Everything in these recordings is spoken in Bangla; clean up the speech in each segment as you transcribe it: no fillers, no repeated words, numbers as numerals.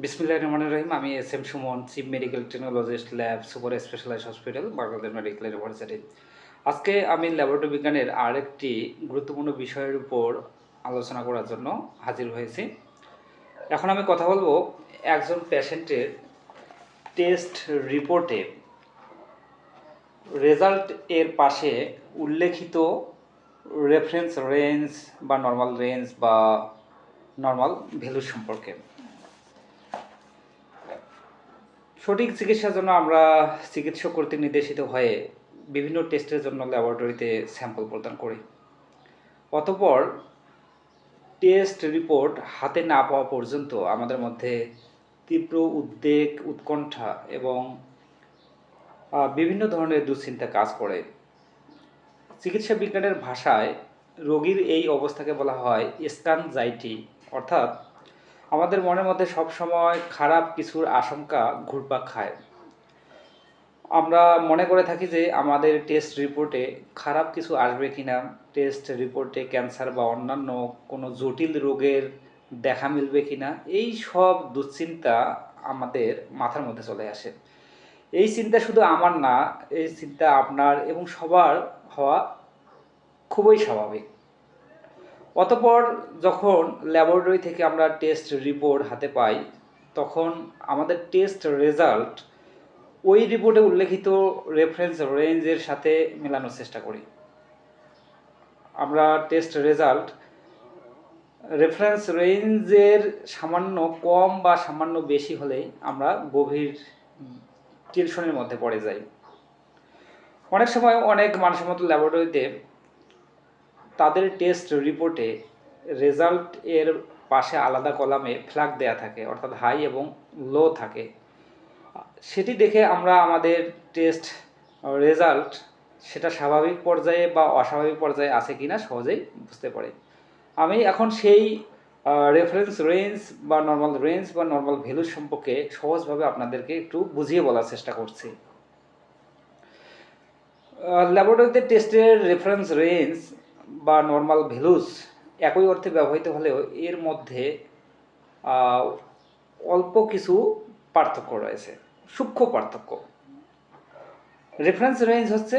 বিসমিল্লাহির রহমানির রহিম। আমি S M Suman, chief medical technologist, lab super specialize hospital, Bangladesh medical university. আজকে আমি ল্যাবরেটরি বিজ্ঞানের আরেকটি গুরুত্বপূর্ণ বিষয়ের উপর আলোচনা করার জন্য হাজির হয়েছি। এখন আমি কথা বলবো একজন পেশেন্টের টেস্ট রিপোর্টে রেজাল্ট এর পাশে উল্লেখিত রেফারেন্স রেঞ্জ বা নর্মাল রেঞ্জ বা নর্মাল ভ্যালু সম্পর্কে। সঠিক চিকিৎসার জন্য আমরা চিকিৎসক কর্তৃক নির্দেশিত হয়ে বিভিন্ন টেস্টের জন্য ল্যাবরেটরিতে স্যাম্পল প্রদান করি। অতঃপর টেস্ট রিপোর্ট হাতে না পাওয়া পর্যন্ত আমাদের মধ্যে তীব্র উদ্বেগ, উৎকণ্ঠা এবং বিভিন্ন ধরনের দুশ্চিন্তা কাজ করে। চিকিৎসা বিজ্ঞানের ভাষায় রোগীর এই অবস্থাকে বলা হয় স্ক্যানজাইটি, অর্থাৎ আমাদের মনের মধ্যে সবসময় খারাপ কিছুর আশঙ্কা ঘুরপাক খায়। আমরা মনে করে থাকি যে আমাদের টেস্ট রিপোর্টে খারাপ কিছু আসবে কিনা, টেস্ট রিপোর্টে ক্যান্সার বা অন্যান্য কোনো জটিল রোগের দেখা মিলবে কিনা, এই সব দুশ্চিন্তা আমাদের মাথার মধ্যে চলে আসে। এই চিন্তা শুধু আমার না, এই চিন্তা আপনার এবং সবার হওয়া খুবই স্বাভাবিক। অতঃপর যখন ল্যাবরেটরি থেকে আমরা টেস্ট রিপোর্ট হাতে পাই, তখন আমাদের টেস্ট রেজাল্ট ওই রিপোর্টে উল্লেখিত রেফারেন্স রেঞ্জের সাথে মেলানোর চেষ্টা করি। আমরা টেস্ট রেজাল্ট রেফারেন্স রেঞ্জের সামান্য কম বা সামান্য বেশি হলেই আমরা গভীর টেনশনের মধ্যে পড়ে যাই। অনেক সময় অনেক মানসম্মত ল্যাবরেটরিতে তাদের টেস্ট রিপোর্টে রেজাল্ট এর পাশে আলাদা কলামে ফ্ল্যাগ দেয়া থাকে, অর্থাৎ হাই এবং লো থাকে। সেটি দেখে আমরা আমাদের টেস্ট রেজাল্ট সেটা স্বাভাবিক পর্যায়ে বা অস্বাভাবিক পর্যায়ে আছে কিনা সহজেই বুঝতে পারি। আমি এখন সেই রেফারেন্স রেঞ্জ বা নর্মাল ভ্যালু সম্পর্কে সহজভাবে আপনাদেরকে একটু বুঝিয়ে বলার চেষ্টা করছি। ল্যাবরেটরিতে টেস্টের রেফারেন্স রেঞ্জ বা নর্মাল ভ্যালুস একই অর্থে ব্যবহৃত হলেও এর মধ্যে অল্প কিছু পার্থক্য রয়েছে, সূক্ষ্ম পার্থক্য। রেফারেন্স রেঞ্জ হচ্ছে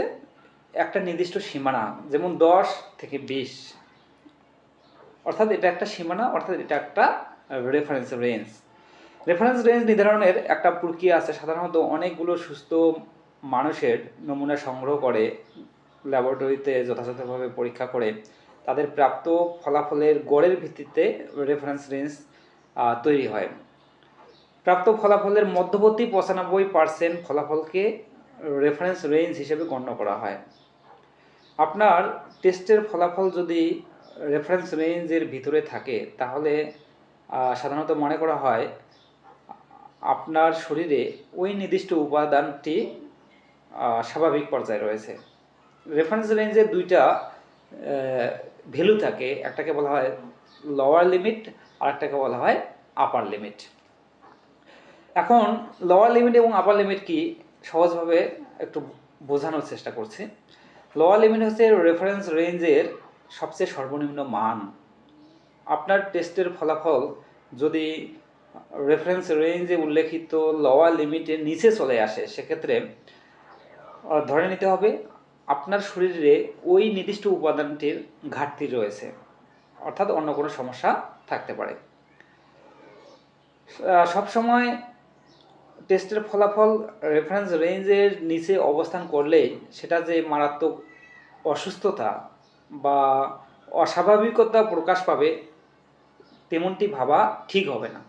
একটা নির্দিষ্ট সীমানা, যেমন 10 থেকে 20, অর্থাৎ এটা একটা সীমানা, অর্থাৎ এটা একটা রেফারেন্স রেঞ্জ। রেফারেন্স রেঞ্জ নির্ধারণের একটা প্রক্রিয়া আছে। সাধারণত অনেকগুলো সুস্থ মানুষের নমুনা সংগ্রহ করে ল্যাবরেটরিতে যথাযথভাবে পরীক্ষা করে তাদের প্রাপ্ত ফলাফলের গড়ের ভিত্তিতে রেফারেন্স রেঞ্জ তৈরি হয়। প্রাপ্ত ফলাফলের মধ্যবর্তী 95% ফলাফলকে রেফারেন্স রেঞ্জ হিসেবে গণ্য করা হয়। আপনার টেস্টের ফলাফল যদি রেফারেন্স রেঞ্জের ভিতরে থাকে, তাহলে সাধারণত মনে করা হয় আপনার শরীরে ওই নির্দিষ্ট উপাদানটি স্বাভাবিক পর্যায়ে রয়েছে। রেফারেন্স রেঞ্জের দুইটা ভ্যালু থাকে, একটাকে বলা হয় লোয়ার লিমিট আর একটাকে বলা হয় আপার লিমিট। এখন লোয়ার লিমিট এবং আপার লিমিট কি সহজভাবে একটু বোঝানোর চেষ্টা করছি। লোয়ার লিমিট হচ্ছে রেফারেন্স রেঞ্জের সবচেয়ে সর্বনিম্ন মান। আপনার টেস্টের ফলাফল যদি রেফারেন্স রেঞ্জে উল্লেখিত লোয়ার লিমিটের নিচে চলে আসে, সেক্ষেত্রে ধরে নিতে হবে আপনার শরীরে ওই নির্দিষ্ট উপাদানটির ঘাটতি রয়েছে, অর্থাৎ অন্য কোনো সমস্যা থাকতে পারে। সবসময় টেস্টের ফলাফল রেফারেন্স রেঞ্জের নিচে অবস্থান করলেই সেটা যে মারাত্মক অসুস্থতা বা অস্বাভাবিকতা প্রকাশ পাবে তেমনটি ভাবা ঠিক হবে না।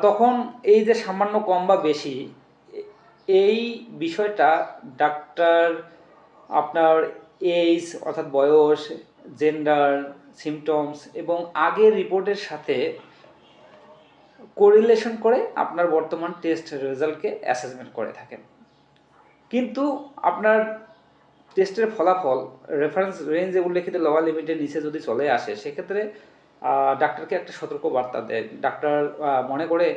তখন এই যে সামান্য কম বা বেশি, এই বিষয়টা ডাক্তার আপনার এজ অর্থাৎ বয়স, জেন্ডার, সিমটমস এবং আগের রিপোর্টের সাথে কোরিলেশন করে আপনার বর্তমান টেস্ট রেজাল্টকে অ্যাসেসমেন্ট করে থাকেন। কিন্তু আপনার টেস্টের ফলাফল রেফারেন্স রেঞ্জে উল্লেখিত লোয়ার লিমিটের নিচে যদি চলে আসে, সেক্ষেত্রে ডাক্তারকে একটা সতর্ক বার্তা দেয়। ডাক্তার মনে করে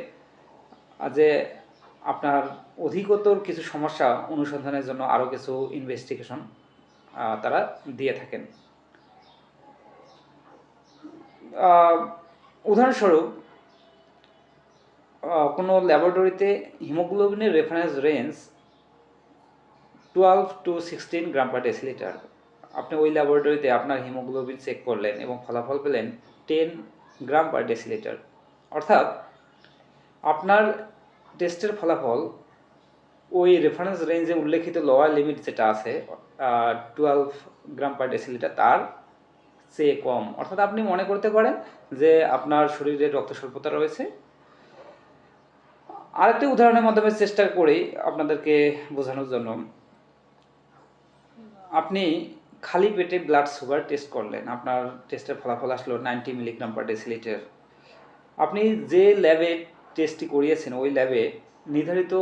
যে আপনার অধিকতর কিছু সমস্যা অনুসন্ধানের জন্য আরও কিছু ইনভেস্টিগেশন তারা দিয়ে থাকেন। উদাহরণস্বরূপ কোনো ল্যাবরেটরিতে হিমোগ্লোবিনের reference range 12 to 16 gram per decilitre, আপনি ওই ল্যাবরেটরিতে আপনার হিমোগ্লোবিন চেক করলেন এবং ফলাফল পেলেন 10 গ্রাম পার ডেসিলিটার, অর্থাৎ আপনার টেস্টের ফলাফল ওই রেফারেন্স রেঞ্জে উল্লেখিত লোয়ার লিমিট যেটা আছে 12 গ্রাম পার ডেসিলিটার তার চেয়ে কম। অর্থাৎ আপনি মনে করতে পারেন যে আপনার শরীরে রক্ত স্বল্পতা রয়েছে। আরেকটি উদাহরণের মাধ্যমে চেষ্টা করি আপনাদেরকে বোঝানোর জন্য। আপনি খালি পেটে ব্লাড সুগার টেস্ট করলেন, আপনার টেস্টের ফলাফল আসলো 90 মিলিগ্রাম পার ডেসিলিটার। আপনি যে ল্যাবে টেস্টটি করিয়েছেন ওই ল্যাবে নির্ধারিত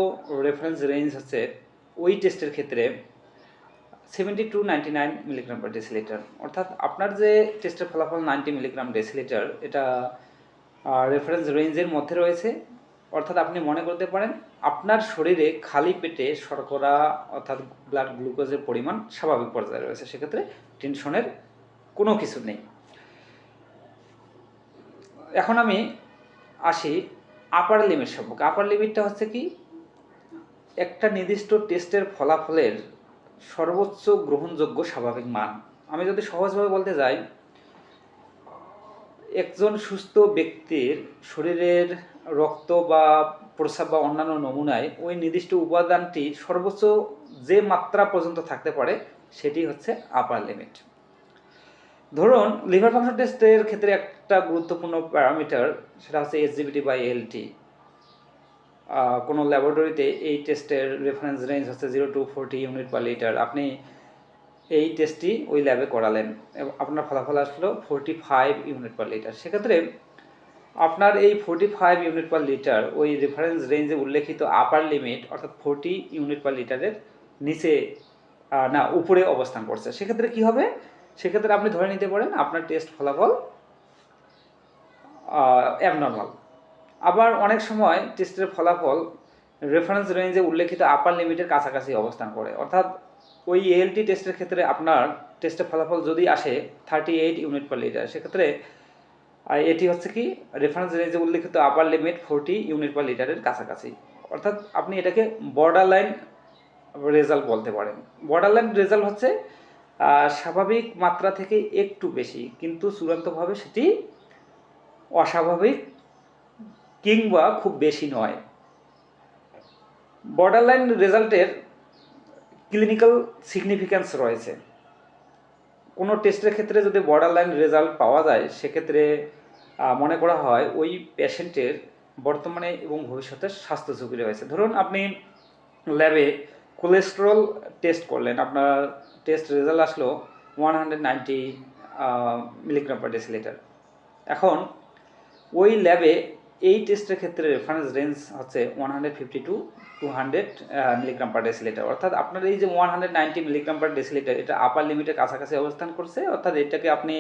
রেফারেন্স রেঞ্জ হচ্ছে ওই টেস্টের ক্ষেত্রে 70 to 99 মিলিগ্রাম পার ডেসিলিটার, অর্থাৎ আপনার যে টেস্টের ফলাফল 90 মিলিগ্রাম ডেসিলিটার এটা রেফারেন্স রেঞ্জের মধ্যে রয়েছে। অর্থাৎ আপনি মনে করতে পারেন আপনার শরীরে খালি পেটে শর্করা অর্থাৎ ব্লাড গ্লুকোজের পরিমাণ স্বাভাবিক পর্যায়ে রয়েছে, সেক্ষেত্রে টেনশনের কোনো কিছু নেই। এখন আমি আসি আপার লিমিট সম্পর্কে। আপার লিমিটটা হচ্ছে কি, একটা নির্দিষ্ট টেস্টের ফলাফলের সর্বোচ্চ গ্রহণযোগ্য স্বাভাবিক মান। আমি যদি সহজভাবে বলতে যাই, একজন সুস্থ ব্যক্তির শরীরের রক্ত বা প্রস্রাব বা অন্যান্য নমুনায় ওই নির্দিষ্ট উপাদানটি সর্বোচ্চ যে মাত্রা পর্যন্ত থাকতে পারে সেটি হচ্ছে আপার লিমিট। ধরুন লিভার ফাংশন টেস্টের ক্ষেত্রে একটা গুরুত্বপূর্ণ প্যারামিটার সেটা হচ্ছে SGPT/LT। কোনো ল্যাবরেটরিতে এই টেস্টের রেফারেন্স রেঞ্জ হচ্ছে 0 to 40 ইউনিট পার লিটার। আপনি এই টেস্টটি ওই ল্যাবে করালেন এবং আপনার ফলাফল আসলো 45 ইউনিট পার লিটার। সেক্ষেত্রে আপনার এই 45 ইউনিট পার লিটার ওই রেফারেন্স রেঞ্জে উল্লেখিত আপার লিমিট অর্থাৎ 40 ইউনিট পার লিটারের নিচে না উপরে অবস্থান করছে। সেক্ষেত্রে কি হবে, সেক্ষেত্রে আপনি ধরে নিতে পারেন আপনার টেস্ট ফলাফল অ্যাবনর্মাল। আবার অনেক সময় টেস্টের ফলাফল রেফারেন্স রেঞ্জে উল্লেখিত আপার লিমিটের কাছাকাছি অবস্থান করে, অর্থাৎ ওই ALT টেস্টের ক্ষেত্রে আপনার টেস্টের ফলাফল যদি আসে 38 ইউনিট পার লিটার, সেক্ষেত্রে এটি হচ্ছে কি রেফারেন্স রেঞ্জে উল্লেখিত আপার লিমিট 40 ইউনিট পার লিটারের কাছাকাছি। অর্থাৎ আপনি এটাকে বর্ডার লাইন রেজাল্ট বলতে পারেন। বর্ডার লাইন রেজাল্ট হচ্ছে স্বাভাবিক মাত্রা থেকে একটু বেশি, কিন্তু চূড়ান্তভাবে সেটি অস্বাভাবিক কিংবা খুব বেশি নয়। বর্ডার লাইন রেজাল্টের ক্লিনিক্যাল সিগনিফিক্যান্স রয়েছে। কোনো টেস্টের ক্ষেত্রে যদি বর্ডার লাইন রেজাল্ট পাওয়া যায়, সেক্ষেত্রে মনে করা হয় ওই পেশেন্টের বর্তমানে এবং ভবিষ্যতে স্বাস্থ্য ঝুঁকি রয়েছে। ধরুন আপনি ল্যাবে কোলেস্টেরল টেস্ট করলেন, আপনার টেস্ট রেজাল্ট আসলো 190 মিলিগ্রাম পার ডেসিলিটার। এখন ওই ল্যাবে এই টেস্টের ক্ষেত্রে রেফারেন্স রেঞ্জ হচ্ছে 150 to 200 মিলিগ্রাম পার ডেসিলিটার, অর্থাৎ আপনার এই যে 190 মিলিগ্রাম পার ডেসিলিটার এটা আপার লিমিটের কাছাকাছি অবস্থান করছে, অর্থাৎ এটাকে আপনি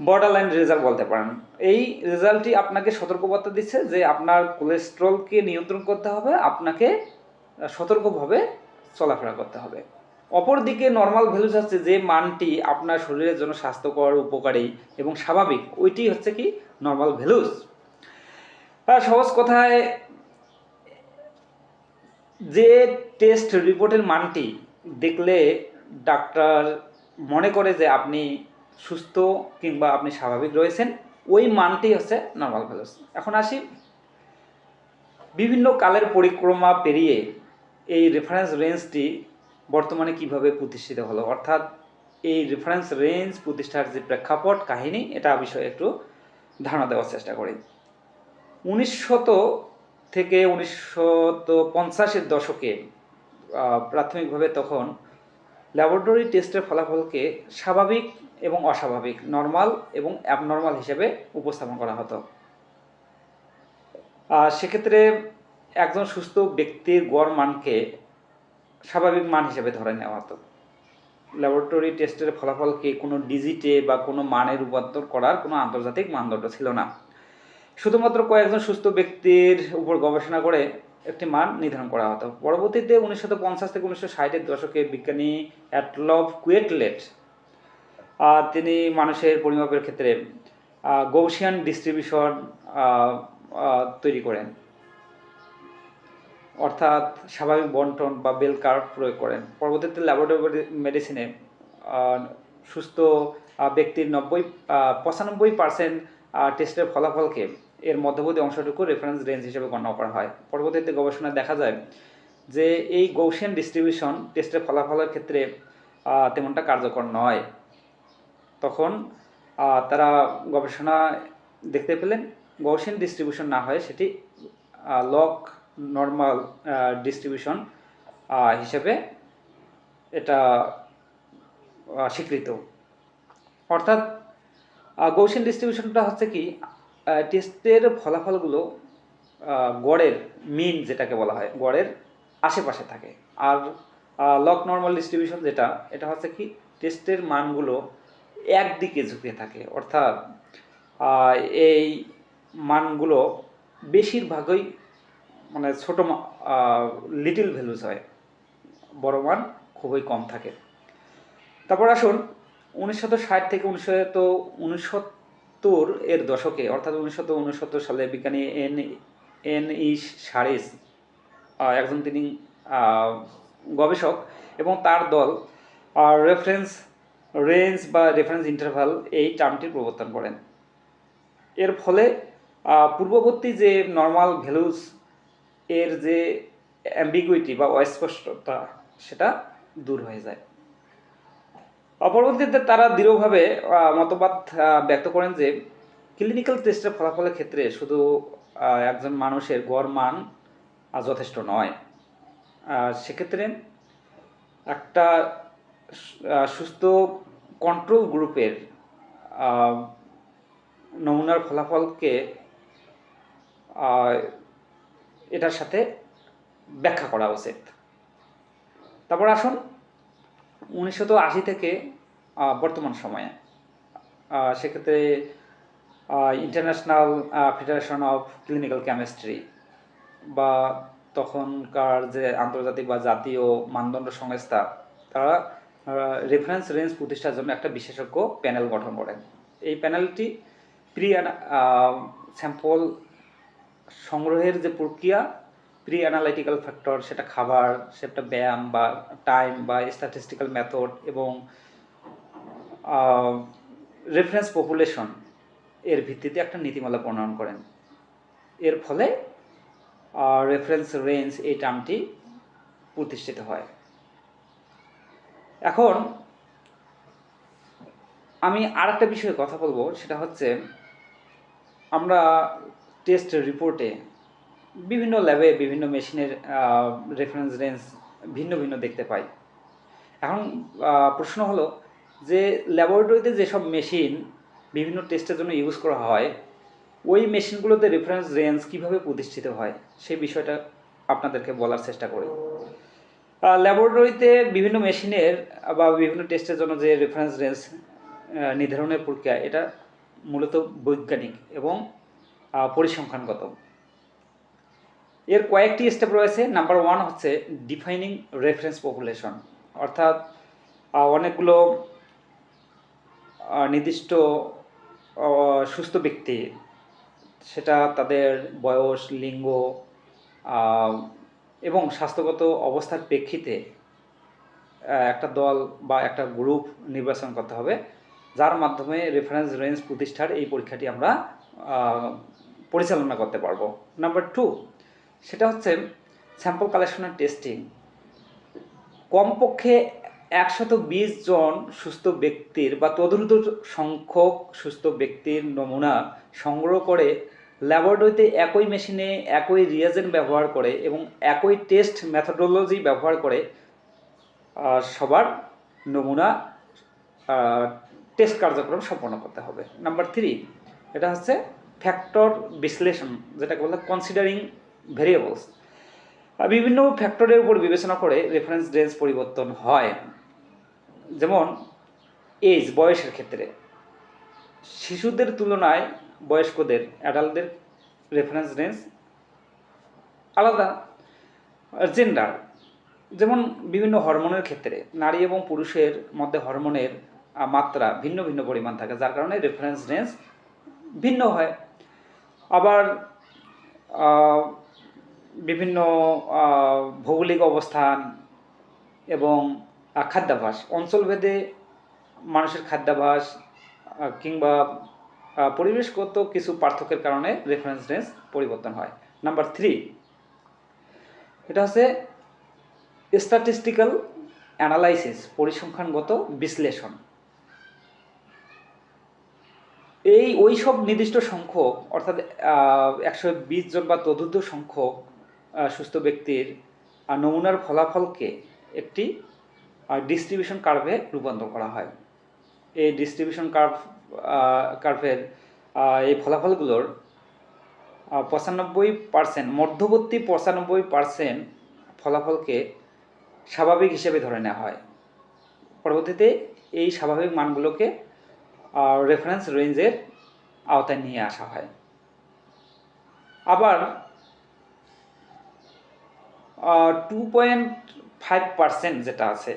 বর্ডার লাইন রেজাল্ট বলতে পারেন। এই রেজাল্টটি আপনাকে সতর্কবার্তা দিচ্ছে যে আপনার কোলেস্টেরলকে নিয়ন্ত্রণ করতে হবে, আপনাকে সতর্কভাবে চলাফেরা করতে হবে। অপরদিকে নর্মাল ভ্যালুস হচ্ছে যে মানটি আপনার শরীরের জন্য স্বাস্থ্যকর, উপকারী এবং স্বাভাবিক, ওইটি হচ্ছে কি নর্মাল ভ্যালুস। সহজ কথায় যে টেস্ট রিপোর্টের মানটি দেখলে ডাক্তার মনে করে যে আপনি সুস্থ কিংবা আপনি স্বাভাবিক রয়েছেন, ওই মানটি হচ্ছে নর্মাল ভ্যালুস। এখন আসি বিভিন্ন কালের পরিক্রমা পেরিয়ে এই রেফারেন্স রেঞ্জটি বর্তমানে কিভাবে প্রতিষ্ঠিত হলো, অর্থাৎ এই রেফারেন্স রেঞ্জ প্রতিষ্ঠার যে প্রেক্ষাপট কাহিনী এটা বিষয়ে একটু ধারণা দেওয়ার চেষ্টা করি। 1900 থেকে 1950-এর দশকে প্রাথমিকভাবে তখন ল্যাবরেটরি টেস্টের ফলাফলকে স্বাভাবিক এবং অস্বাভাবিক, নর্মাল এবং অ্যাবনর্মাল হিসেবে উপস্থাপন করা হতো। সেক্ষেত্রে একজন সুস্থ ব্যক্তির গড় মানকে স্বাভাবিক মান হিসেবে ধরে নেওয়া হতো। ল্যাবরেটরি টেস্টের ফলাফলকে কোনো ডিজিটে বা কোনো মানে রূপান্তর করার কোনো আন্তর্জাতিক মানদণ্ড ছিল না। শুধুমাত্র কয়েকজন সুস্থ ব্যক্তির উপর গবেষণা করে একটি মান নির্ধারণ করা হতো। পরবর্তীতে 1950 থেকে 1960-এর দশকে বিজ্ঞানী অ্যাডলফ কুয়েটলেট তিনি মানুষের পরিমাপের ক্ষেত্রে গৌসিয়ান ডিস্ট্রিবিউশন তৈরি করেন। অর্থাৎ স্বাভাবিক বন্টন বা বেল কার্ভ প্রয়োগ করেন। পরবর্তীতে ল্যাবরেটরি মেডিসিনে সুস্থ ব্যক্তির 95% টেস্টের ফলাফলকে এর মধ্যবর্তী অংশটুকু রেফারেন্স রেঞ্জ হিসেবে গণ্য করা হয়। পরবর্তীতে গবেষণায় দেখা যায় যে এই গৌসিয়ান ডিস্ট্রিবিউশন টেস্টের ফলাফলের ক্ষেত্রে তেমনটা কার্যকর নয়। তখন তারা গবেষণা দেখতে পেলেন গৌসিয়ান ডিস্ট্রিবিউশন না হয় সেটি লগ নর্মাল ডিস্ট্রিবিউশন হিসেবে এটা স্বীকৃত। অর্থাৎ গৌসিয়ান ডিস্ট্রিবিউশনটা হচ্ছে কি টেস্টের ফলাফলগুলো গড়ের মিন যেটাকে বলা হয় গড়ের আশেপাশে থাকে। আর লগ নর্মাল ডিস্ট্রিবিউশন যেটা এটা হচ্ছে কি টেস্টের মানগুলো একদিকে ঝুঁকে থাকে। অর্থাৎ এই মানগুলো বেশিরভাগই মানে ছোটো লিটিল ভ্যালুজ হয়, বড় মান খুবই কম থাকে। তারপর আসুন 1960 থেকে 1969 এর দশকে অর্থাৎ 1969 সালে বিজ্ঞানী এন ই শারিস একজন তিনি গবেষক এবং তার দল রেফারেন্স রেঞ্জ বা রেফারেন্স ইন্টারভাল এই টার্মটির প্রবর্তন করেন। এর ফলে পূর্ববর্তী যে নর্মাল ভ্যালুজ এর যে অ্যাম্বিগুইটি বা অস্পষ্টতা সেটা দূর হয়ে যায়। পরবর্তীতে তারা দৃঢ়ভাবে মতবাদ ব্যক্ত করেন যে ক্লিনিক্যাল টেস্টের ফলাফলের ক্ষেত্রে শুধু একজন মানুষের গড় মান যথেষ্ট নয়। সেক্ষেত্রে একটা সুস্থ কন্ট্রোল গ্রুপের নমুনার ফলাফলকে এটার সাথে ব্যাখ্যা করা উচিত। তারপর আসুন 1980 থেকে বর্তমান সময়ে সেক্ষেত্রে international federation of clinical chemistry বা তখনকার যে আন্তর্জাতিক বা জাতীয় মানদণ্ড সংস্থা তারা রেফারেন্স রেঞ্জ প্রতিষ্ঠার জন্য একটা বিশেষজ্ঞ প্যানেল গঠন করেন। এই প্যানেলটি স্যাম্পল সংগ্রহের যে প্রক্রিয়া, প্রি অ্যানালাইটিক্যাল ফ্যাক্টর, সেটা খাবার, সেটা ব্যায়াম বা টাইম বা স্ট্যাটিস্টিক্যাল মেথড এবং রেফারেন্স পপুলেশন এর ভিত্তিতে একটা নীতিমালা প্রণয়ন করেন। এর ফলে রেফারেন্স রেঞ্জ এই টার্মটি প্রতিষ্ঠিত হয়। এখন আমি আর একটা বিষয়ে কথা বলবো, সেটা হচ্ছে আমরা টেস্ট রিপোর্টে বিভিন্ন ল্যাবে বিভিন্ন মেশিনের রেফারেন্স রেঞ্জ ভিন্ন ভিন্ন দেখতে পাই। এখন প্রশ্ন হলো যে ল্যাবরেটরিতে যেসব মেশিন বিভিন্ন টেস্টের জন্য ইউজ করা হয় ওই মেশিনগুলোতে রেফারেন্স রেঞ্জ কীভাবে প্রতিষ্ঠিত হয় সেই বিষয়টা আপনাদেরকে বলার চেষ্টা করি। ল্যাবরেটরিতে বিভিন্ন মেশিনের বা বিভিন্ন টেস্টের জন্য যে রেফারেন্স রেঞ্জ নির্ধারণের প্রক্রিয়া এটা মূলত বৈজ্ঞানিক এবং পরিসংখ্যানগত। এর কয়েকটি স্টেপ রয়েছে। নাম্বার 1 হচ্ছে ডিফাইনিং রেফারেন্স পপুলেশন, অর্থাৎ অনেকগুলো নির্দিষ্ট সুস্থ ব্যক্তি, সেটা তাদের বয়স, লিঙ্গ এবং স্বাস্থ্যগত অবস্থার প্রেক্ষিতে একটা দল বা একটা গ্রুপ নির্বাচন করতে হবে, যার মাধ্যমে রেফারেন্স রেঞ্জ প্রতিষ্ঠার এই পরীক্ষাটি আমরা পরিচালনা করতে পারবো। নাম্বার 2 সেটা হচ্ছে স্যাম্পল কালেকশন অ্যান্ড টেস্টিং। কমপক্ষে 120 জন সুস্থ ব্যক্তির বা তদুর্ধ্ব সংখ্যক সুস্থ ব্যক্তির নমুনা সংগ্রহ করে ল্যাবরেটরিতে একই মেশিনে একই রিয়েজেন্ট ব্যবহার করে এবং একই টেস্ট মেথডোলজি ব্যবহার করে সবার নমুনা টেস্ট কার্যক্রম সম্পন্ন করতে হবে। নাম্বার 3 এটা হচ্ছে ফ্যাক্টর বিশ্লেষণ, যেটাকে বলে কনসিডারিং ভেরিয়েবলস। বিভিন্ন ফ্যাক্টরের উপর বিবেচনা করে রেফারেন্স রেঞ্জ পরিবর্তন হয়। যেমন এজ, বয়সের ক্ষেত্রে শিশুদের তুলনায় বয়স্কদের অ্যাডাল্টদের রেফারেন্স রেঞ্জ আলাদা। জেন্ডার, যেমন বিভিন্ন হরমোনের ক্ষেত্রে নারী এবং পুরুষের মধ্যে হরমোনের মাত্রা ভিন্ন ভিন্ন পরিমাণ থাকে, যার কারণে রেফারেন্স রেঞ্জ ভিন্ন হয়। আবার বিভিন্ন ভৌগোলিক অবস্থান এবং খাদ্যাভ্যাস, অঞ্চলভেদে মানুষের খাদ্যাভ্যাস কিংবা পরিবেশগত কিছু পার্থক্যের কারণে রেফারেন্স রেঞ্জ পরিবর্তন হয়। নাম্বার 3, এটা হচ্ছে স্ট্যাটিস্টিক্যাল অ্যানালাইসিস, পরিসংখ্যানগত বিশ্লেষণ। ওই সব নির্দিষ্ট সংখ্যক, অর্থাৎ 120 জন বা তদুর্ধ্ব সংখ্যক সুস্থ ব্যক্তির নমুনার ফলাফলকে একটি ডিস্ট্রিবিউশন কার্ভে রূপান্তর করা হয়। এই ডিস্ট্রিবিউশন কার্ভের এই ফলাফলগুলোর 95%, মধ্যবর্তী 95% ফলাফলকে স্বাভাবিক হিসেবে ধরে নেওয়া হয়। পরবর্তীতে এই স্বাভাবিক মানগুলোকে রেফারেন্স রেঞ্জের আওতায় নিয়ে আসা হয়। আবার 2.5% যেটা আছে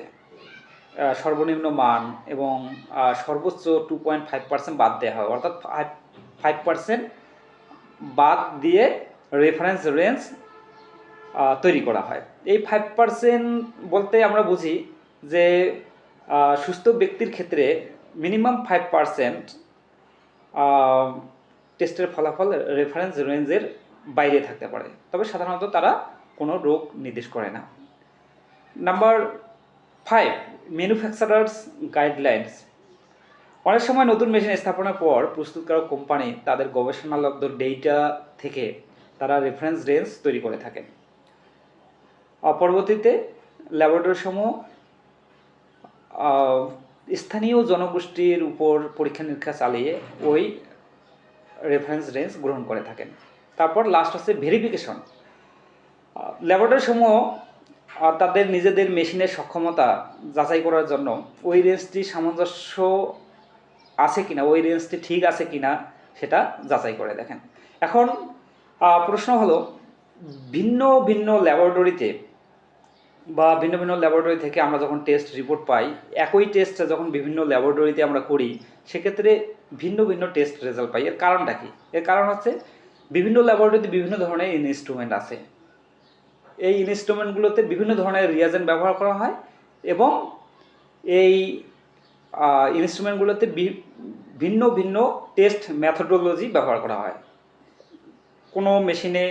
সর্বনিম্ন মান এবং সর্বোচ্চ 2.5% বাদ দেওয়া হয়, অর্থাৎ 5% বাদ দিয়ে রেফারেন্স রেঞ্জ তৈরি করা হয়। এই 5% বলতে আমরা বুঝি যে সুস্থ ব্যক্তির ক্ষেত্রে মিনিমাম 5% টেস্টের ফলাফল রেফারেন্স রেঞ্জের বাইরে থাকতে পারে, তবে সাধারণত তারা কোনো রোগ নির্দেশ করে না। Number 5, manufacturers guidelines. অনেক সময় নতুন মেশিন স্থাপনের পর প্রস্তুতকারক কোম্পানি তাদের গবেষণালব্ধ ডেটা থেকে তারা রেফারেন্স রেঞ্জ তৈরি করে থাকেন। পরবর্তীতে ল্যাবরেটরিসমূহ স্থানীয় জনগোষ্ঠীর উপর পরীক্ষা নিরীক্ষা চালিয়ে ওই রেফারেন্স রেঞ্জ গ্রহণ করে থাকেন। তারপর লাস্ট হচ্ছে ভেরিফিকেশন। ল্যাবরেটরিসমূহ তাদের নিজেদের মেশিনের সক্ষমতা যাচাই করার জন্য ওই রেঞ্জটি সামঞ্জস্য আছে কিনা, ওই রেঞ্জটি ঠিক আছে কিনা সেটা যাচাই করে দেখেন। এখন প্রশ্ন হলো, ভিন্ন ভিন্ন ল্যাবরেটরিতে বা ভিন্ন ভিন্ন ল্যাবরেটরি থেকে আমরা যখন টেস্ট রিপোর্ট পাই, একই টেস্ট যখন বিভিন্ন ল্যাবরেটরিতে আমরা করি, সেক্ষেত্রে ভিন্ন ভিন্ন টেস্ট রেজাল্ট পাই। এর কারণটা কি? এর কারণ হচ্ছে বিভিন্ন ল্যাবরেটরিতে বিভিন্ন ধরনের ইনস্ট্রুমেন্ট আছে। এই ইনস্ট্রুমেন্টগুলোতে বিভিন্ন ধরনের রিয়াজেন্ট ব্যবহার করা হয় এবং এই ইনস্ট্রুমেন্টগুলোতে ভিন্ন ভিন্ন টেস্ট মেথডোলজি ব্যবহার করা হয়। কোনো মেশিনে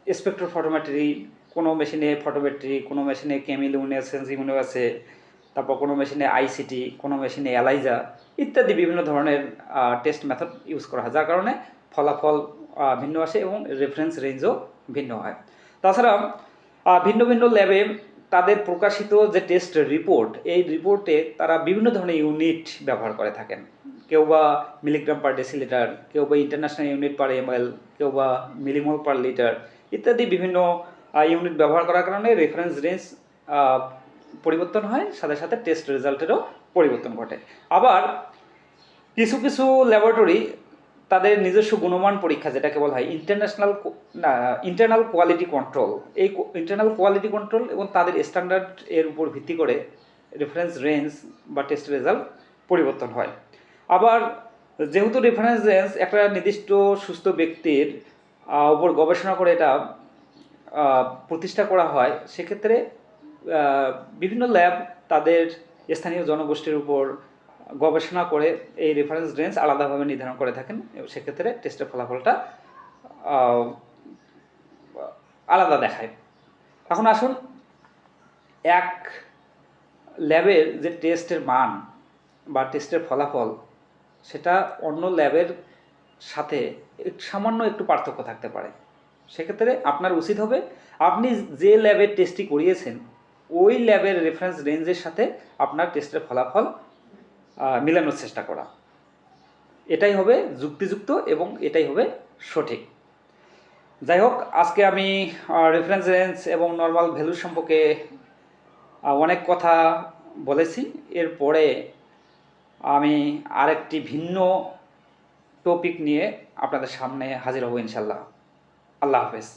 স্পেকট্রোফটোমেট্রি, কোনো মেশিনে ফটোমেট্রি, কোনো মেশিনে কেমিলুমিনেসেন্স আছে, তারপর কোনো মেশিনে আইসিটি, কোনো মেশিনে এলাইজা ইত্যাদি বিভিন্ন ধরনের টেস্ট মেথড ইউজ করা হয়, যার কারণে ফলাফল ভিন্ন আসে এবং রেফারেন্স রেঞ্জও ভিন্ন হয়। তাছাড়া ভিন্ন ভিন্ন ল্যাবে তাদের প্রকাশিত যে টেস্ট রিপোর্ট, এই রিপোর্টে তারা বিভিন্ন ধরনের ইউনিট ব্যবহার করে থাকেন। কেউ বা মিলিগ্রাম পার ডেসিলিটার, কেউ বা ইন্টারন্যাশনাল ইউনিট পার এমএল, কেউ বা মিলিমোল পার লিটার ইত্যাদি বিভিন্ন ইউনিট ব্যবহার করার কারণে রেফারেন্স রেঞ্জ পরিবর্তন হয়, সাথে সাথে টেস্ট রেজাল্টেরও পরিবর্তন ঘটে। আবার কিছু কিছু ল্যাবরেটরি তাদের নিজস্ব গুণমান পরীক্ষা, যেটাকে বলা হয় ইন্টারনাল কোয়ালিটি কন্ট্রোল, এই ইন্টারনাল কোয়ালিটি কন্ট্রোল এবং তাদের স্ট্যান্ডার্ড এর উপর ভিত্তি করে রেফারেন্স রেঞ্জ বা টেস্ট রেজাল্ট পরিবর্তন হয়। আবার যেহেতু রেফারেন্স রেঞ্জ একটা নির্দিষ্ট সুস্থ ব্যক্তির উপর গবেষণা করে এটা প্রতিষ্ঠা করা হয়, সেক্ষেত্রে বিভিন্ন ল্যাব তাদের স্থানীয় জনগোষ্ঠীর উপর গবেষণা করে এই রেফারেন্স রেঞ্জ আলাদাভাবে নির্ধারণ করে থাকেন এবং সেক্ষেত্রে টেস্টের ফলাফলটা আলাদা দেখায়। এখন আসুন, এক ল্যাবের যে টেস্টের মান বা টেস্টের ফলাফল, সেটা অন্য ল্যাবের সাথে সামান্য একটু পার্থক্য থাকতে পারে। সেক্ষেত্রে আপনার উচিত হবে আপনি যে ল্যাবের টেস্টটি করিয়েছেন ওই ল্যাবের রেফারেন্স রেঞ্জের সাথে আপনার টেস্টের ফলাফল মিলানোর চেষ্টা করা। এটাই হবে যুক্তিযুক্ত এবং এটাই হবে সঠিক। যাই হোক, আজকে আমি রেফারেন্স রেঞ্জ এবং নর্মাল ভ্যালু সম্পর্কে অনেক কথা বলেছি। এরপরে আমি আরেকটি ভিন্ন টপিক নিয়ে আপনাদের সামনে হাজির হব ইনশাল্লাহ। আল্লাহ হাফেজ।